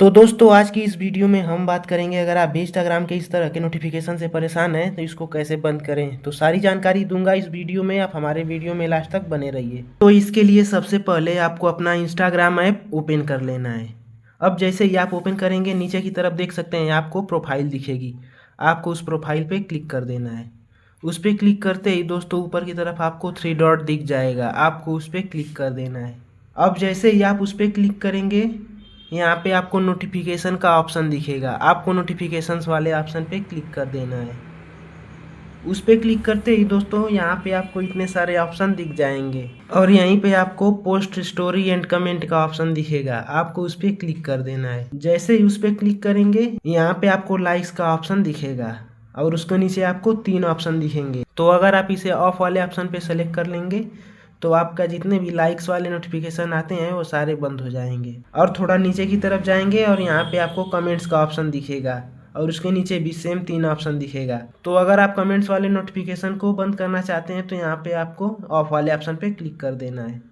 तो दोस्तों आज की इस वीडियो में हम बात करेंगे, अगर आप भी इंस्टाग्राम के इस तरह के नोटिफिकेशन से परेशान हैं तो इसको कैसे बंद करें। तो सारी जानकारी दूंगा इस वीडियो में, आप हमारे वीडियो में लास्ट तक बने रहिए। तो इसके लिए सबसे पहले आपको अपना इंस्टाग्राम ऐप ओपन कर लेना है। अब जैसे ही आप ओपन करेंगे नीचे की तरफ देख सकते हैं आपको प्रोफाइल दिखेगी। आपको उस प्रोफाइल पे क्लिक कर देना है। उस पर क्लिक करते ही दोस्तों ऊपर की तरफ आपको 3 डॉट दिख जाएगा, आपको उस पर क्लिक कर देना है। अब जैसे ही आप उस पर क्लिक करेंगे यहाँ पे आपको नोटिफिकेशन का ऑप्शन दिखेगा, आपको नोटिफिकेशंस वाले ऑप्शन पे क्लिक कर देना है। उस पे क्लिक करते ही दोस्तों यहाँ पे आपको इतने सारे ऑप्शन दिख जाएंगे और यहीं पे आपको पोस्ट स्टोरी एंड कमेंट का ऑप्शन दिखेगा, आपको उस पे क्लिक कर देना है। जैसे ही उस पे क्लिक करेंगे यहाँ पे आपको लाइक्स का ऑप्शन दिखेगा और उसके नीचे आपको 3 ऑप्शन दिखेंगे। तो अगर आप इसे ऑफ वाले ऑप्शन पे सेलेक्ट कर लेंगे तो आपका जितने भी लाइक्स वाले नोटिफिकेशन आते हैं वो सारे बंद हो जाएंगे। और थोड़ा नीचे की तरफ जाएंगे और यहाँ पे आपको कमेंट्स का ऑप्शन दिखेगा और उसके नीचे भी सेम 3 ऑप्शन दिखेगा। तो अगर आप कमेंट्स वाले नोटिफिकेशन को बंद करना चाहते हैं तो यहाँ पे आपको ऑफ वाले ऑप्शन पे क्लिक कर देना है।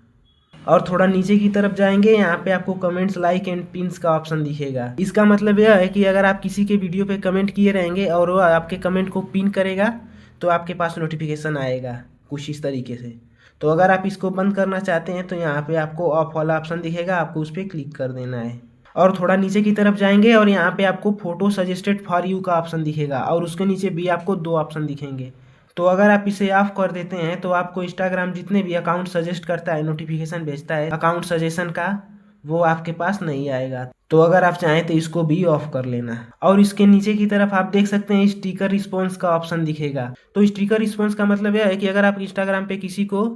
और थोड़ा नीचे की तरफ जाएंगे, यहाँ पे आपको कमेंट्स लाइक एंड पिन्स का ऑप्शन दिखेगा। इसका मतलब यह है कि अगर आप किसी के वीडियो पे कमेंट किए रहेंगे और वो आपके कमेंट को पिन करेगा तो आपके पास नोटिफिकेशन आएगा कुछ इस तरीके से। तो अगर आप इसको बंद करना चाहते हैं तो यहाँ पे आपको ऑफ वाला ऑप्शन दिखेगा, आपको उस पर क्लिक कर देना है। और थोड़ा नीचे की तरफ जाएंगे और यहाँ पे आपको फोटो सजेस्टेड फॉर यू का ऑप्शन दिखेगा और उसके नीचे भी आपको 2 ऑप्शन दिखेंगे। तो अगर आप इसे ऑफ कर देते हैं तो आपको इंस्टाग्राम जितने भी अकाउंट सजेस्ट करता है, नोटिफिकेशन भेजता है अकाउंट सजेशन का, वो आपके पास नहीं आएगा। तो अगर आप चाहें तो इसको भी ऑफ कर लेना। और इसके नीचे की तरफ आप देख सकते हैं स्टिकर रिस्पॉन्स का ऑप्शन दिखेगा। तो स्टिकर रिस्पॉन्स का मतलब यह है कि अगर आप इंस्टाग्राम पे किसी को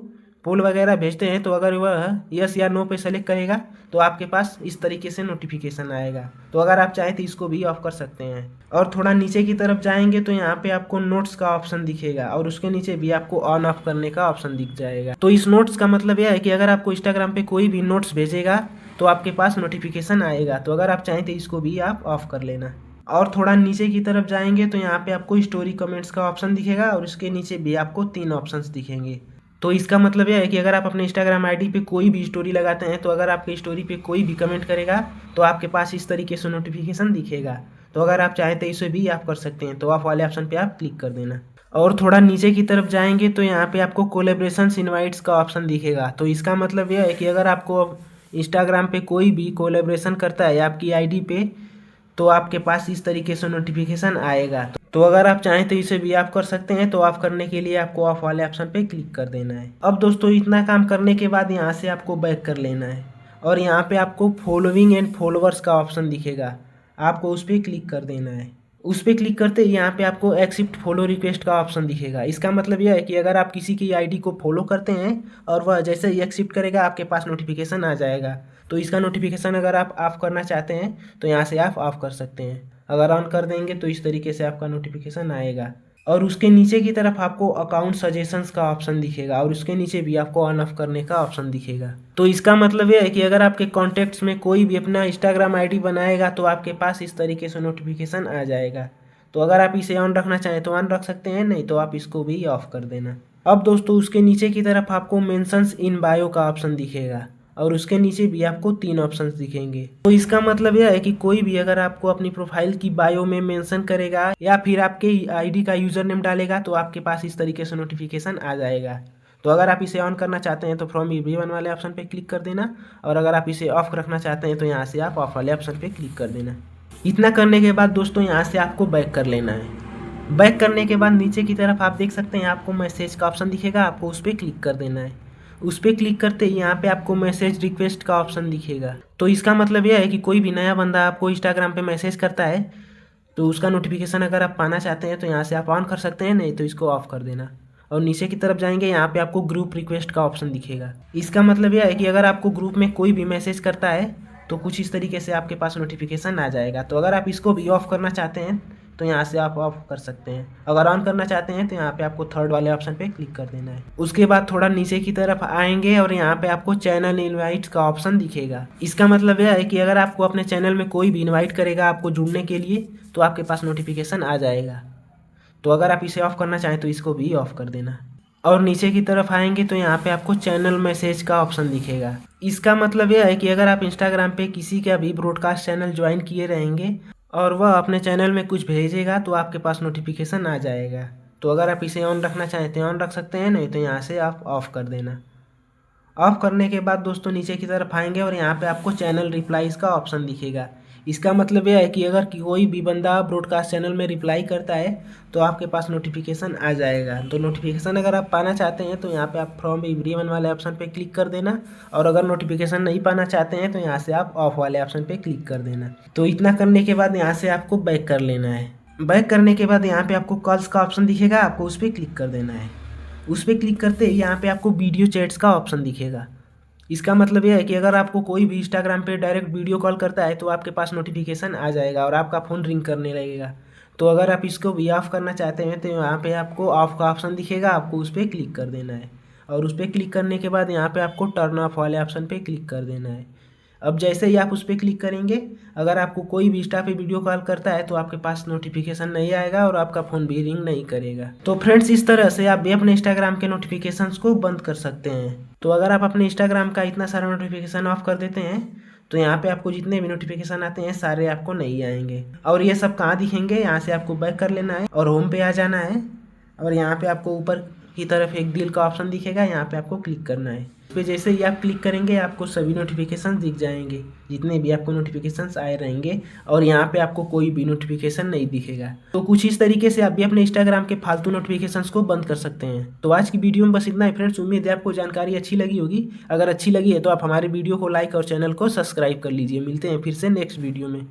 पोल वगैरह भेजते हैं तो अगर वह यस या नो पे सेलेक्ट करेगा तो आपके पास इस तरीके से नोटिफिकेशन आएगा। तो अगर आप चाहें तो इसको भी ऑफ कर सकते हैं। और थोड़ा नीचे की तरफ जाएंगे तो यहाँ पे आपको नोट्स का ऑप्शन दिखेगा और उसके नीचे भी आपको ऑन ऑफ करने का ऑप्शन दिख जाएगा। तो इस नोट्स का मतलब यह है कि अगर आपको इंस्टाग्राम पे कोई भी नोट्स भेजेगा तो आपके पास नोटिफिकेशन आएगा। तो अगर आप चाहें तो इसको भी आप ऑफ कर लेना। और थोड़ा नीचे की तरफ जाएंगे तो यहाँ पे आपको स्टोरी कमेंट्स का ऑप्शन दिखेगा और उसके नीचे भी आपको 3 ऑप्शंस दिखेंगे। तो इसका मतलब यह है कि अगर आप अपने इंस्टाग्राम आईडी पे कोई भी स्टोरी लगाते हैं तो अगर आपके स्टोरी पे कोई भी कमेंट करेगा तो आपके पास इस तरीके से नोटिफिकेशन दिखेगा। तो अगर आप चाहें तो इसे भी आप कर सकते हैं। तो ऑफ वाले ऑप्शन पे आप क्लिक कर देना। और थोड़ा नीचे की तरफ जाएंगे तो यहाँ पे आपको कोलेब्रेशंस इनवाइट्स का ऑप्शन दिखेगा। तो इसका मतलब यह है कि अगर आपको इंस्टाग्राम पे कोई भी कोलेब्रेशन करता है आपकी आईडी पे तो आपके पास इस तरीके से नोटिफिकेशन आएगा। तो अगर आप चाहें तो इसे भी आप कर सकते हैं। तो ऑफ करने के लिए आपको ऑफ वाले ऑप्शन पे क्लिक कर देना है। अब दोस्तों इतना काम करने के बाद यहाँ से आपको बैक कर लेना है और यहाँ पे आपको फॉलोइंग एंड फॉलोअर्स का ऑप्शन दिखेगा, आपको उस पर क्लिक कर देना है। उस पर क्लिक करते ही यहाँ पे आपको एक्सेप्ट फॉलो रिक्वेस्ट का ऑप्शन दिखेगा। इसका मतलब यह है कि अगर आप किसी की आईडी को फॉलो करते हैं और वह जैसे ही एक्सेप्ट करेगा आपके पास नोटिफिकेशन आ जाएगा। तो इसका नोटिफिकेशन अगर आप ऑफ करना चाहते हैं तो यहाँ से आप ऑफ कर सकते हैं। अगर ऑन कर देंगे तो इस तरीके से आपका नोटिफिकेशन आएगा। और उसके नीचे की तरफ आपको अकाउंट सजेशंस का ऑप्शन दिखेगा और उसके नीचे भी आपको ऑन ऑफ करने का ऑप्शन दिखेगा। तो इसका मतलब यह है कि अगर आपके कॉन्टैक्ट्स में कोई भी अपना इंस्टाग्राम आईडी बनाएगा तो आपके पास इस तरीके से नोटिफिकेशन आ जाएगा। तो अगर आप इसे ऑन रखना चाहें तो ऑन रख सकते हैं, नहीं तो आप इसको भी ऑफ कर देना। अब दोस्तों उसके नीचे की तरफ आपको मेंशंस इन बायो का ऑप्शन दिखेगा और उसके नीचे भी आपको 3 ऑप्शंस दिखेंगे। तो इसका मतलब यह है कि कोई भी अगर आपको अपनी प्रोफाइल की बायो में मेंशन करेगा या फिर आपके आईडी का यूजर नेम डालेगा तो आपके पास इस तरीके से नोटिफिकेशन आ जाएगा। तो अगर आप इसे ऑन करना चाहते हैं तो फ्रॉम एवरीवन वाले ऑप्शन पे क्लिक कर देना और अगर आप इसे ऑफ रखना चाहते हैं तो यहाँ से आप ऑफ वाले ऑप्शन पे क्लिक कर देना। इतना करने के बाद दोस्तों यहाँ से आपको बैक कर लेना है। बैक करने के बाद नीचे की तरफ आप देख सकते हैं आपको मैसेज का ऑप्शन दिखेगा, आपको उस पर क्लिक कर देना है। उस पर क्लिक करते ही यहाँ पे आपको मैसेज रिक्वेस्ट का ऑप्शन दिखेगा। तो इसका मतलब यह है कि कोई भी नया बंदा आपको इंस्टाग्राम पे मैसेज करता है तो उसका नोटिफिकेशन अगर आप पाना चाहते हैं तो यहाँ से आप ऑन कर सकते हैं, नहीं तो इसको ऑफ कर देना। और नीचे की तरफ जाएंगे यहाँ पे आपको ग्रुप रिक्वेस्ट का ऑप्शन दिखेगा। इसका मतलब यह है कि अगर आपको ग्रुप में कोई भी मैसेज करता है तो कुछ इस तरीके से आपके पास नोटिफिकेशन आ जाएगा। तो अगर आप इसको भी ऑफ करना चाहते हैं तो यहाँ से आप ऑफ कर सकते हैं। अगर ऑन करना चाहते हैं तो यहाँ पे आपको थर्ड वाले ऑप्शन पे क्लिक कर देना है। उसके बाद थोड़ा नीचे की तरफ आएंगे और यहाँ पे आपको चैनल इनवाइट्स का ऑप्शन दिखेगा। इसका मतलब यह है कि अगर आपको अपने चैनल में कोई भी इनवाइट करेगा आपको जुड़ने के लिए तो आपके पास नोटिफिकेशन आ जाएगा। तो अगर आप इसे ऑफ करना चाहें तो इसको भी ऑफ कर देना। और नीचे की तरफ आएंगे तो यहाँ पे आपको चैनल मैसेज का ऑप्शन दिखेगा। इसका मतलब यह है कि अगर आप इंस्टाग्राम पे किसी का भी ब्रॉडकास्ट चैनल ज्वाइन किए रहेंगे और वह अपने चैनल में कुछ भेजेगा तो आपके पास नोटिफिकेशन आ जाएगा। तो अगर आप इसे ऑन रखना चाहें तो ऑन रख सकते हैं, नहीं तो यहाँ से आप ऑफ कर देना। ऑफ करने के बाद दोस्तों नीचे की तरफ आएंगे और यहाँ पे आपको चैनल रिप्लाईज का ऑप्शन दिखेगा। इसका मतलब यह है कि अगर कोई भी बंदा ब्रॉडकास्ट चैनल में रिप्लाई करता है तो आपके पास नोटिफिकेशन आ जाएगा। तो नोटिफिकेशन अगर आप पाना चाहते हैं तो यहाँ पे आप फ्रॉम एवरीवन वाले ऑप्शन पे क्लिक कर देना, और अगर नोटिफिकेशन नहीं पाना चाहते हैं तो यहाँ से आप ऑफ वाले ऑप्शन पे क्लिक कर देना। तो इतना करने के बाद यहाँ से आपको बैक कर लेना है। बैक करने के बाद यहाँ पे आपको कॉल्स का ऑप्शन दिखेगा, आपको उस पर क्लिक कर देना है। उस पर क्लिक करते ही यहाँ पे आपको वीडियो चैट्स का ऑप्शन दिखेगा। इसका मतलब यह है कि अगर आपको कोई भी इंस्टाग्राम पे डायरेक्ट वीडियो कॉल करता है तो आपके पास नोटिफिकेशन आ जाएगा और आपका फ़ोन रिंग करने लगेगा। तो अगर आप इसको भी ऑफ़ करना चाहते हैं तो यहाँ पे आपको ऑफ़ का ऑप्शन दिखेगा, आपको उस पर क्लिक कर देना है। और उस पर क्लिक करने के बाद यहाँ पे आपको टर्न ऑफ वाले ऑप्शन पे क्लिक कर देना है। अब जैसे ही आप उस पर क्लिक करेंगे, अगर आपको कोई भी इंस्टा पे वीडियो कॉल करता है तो आपके पास नोटिफिकेशन नहीं आएगा और आपका फ़ोन भी रिंग नहीं करेगा। तो फ्रेंड्स, इस तरह से आप भी अपने इंस्टाग्राम के नोटिफिकेशंस को बंद कर सकते हैं। तो अगर आप अपने इंस्टाग्राम का इतना सारा नोटिफिकेशन ऑफ कर देते हैं तो यहाँ पे आपको जितने भी नोटिफिकेशन आते हैं सारे आपको नहीं आएंगे। और ये सब कहाँ दिखेंगे, यहाँ से आपको बैक कर लेना है और होम पे आ जाना है। और यहाँ पे आपको ऊपर की तरफ एक दिल का ऑप्शन दिखेगा, यहाँ पे आपको क्लिक करना है। इस पर जैसे ही आप क्लिक करेंगे आपको सभी नोटिफिकेशन दिख जाएंगे, जितने भी आपको नोटिफिकेशंस आए रहेंगे, और यहाँ पे आपको कोई भी नोटिफिकेशन नहीं दिखेगा। तो कुछ इस तरीके से आप भी अपने इंस्टाग्राम के फालतू नोटिफिकेशंस को बंद कर सकते हैं। तो आज की वीडियो में बस इतना ही फ्रेंड्स। उम्मीद है आपको जानकारी अच्छी लगी होगी। अगर अच्छी लगी है तो आप हमारे वीडियो को लाइक और चैनल को सब्सक्राइब कर लीजिए। मिलते हैं फिर से नेक्स्ट वीडियो में।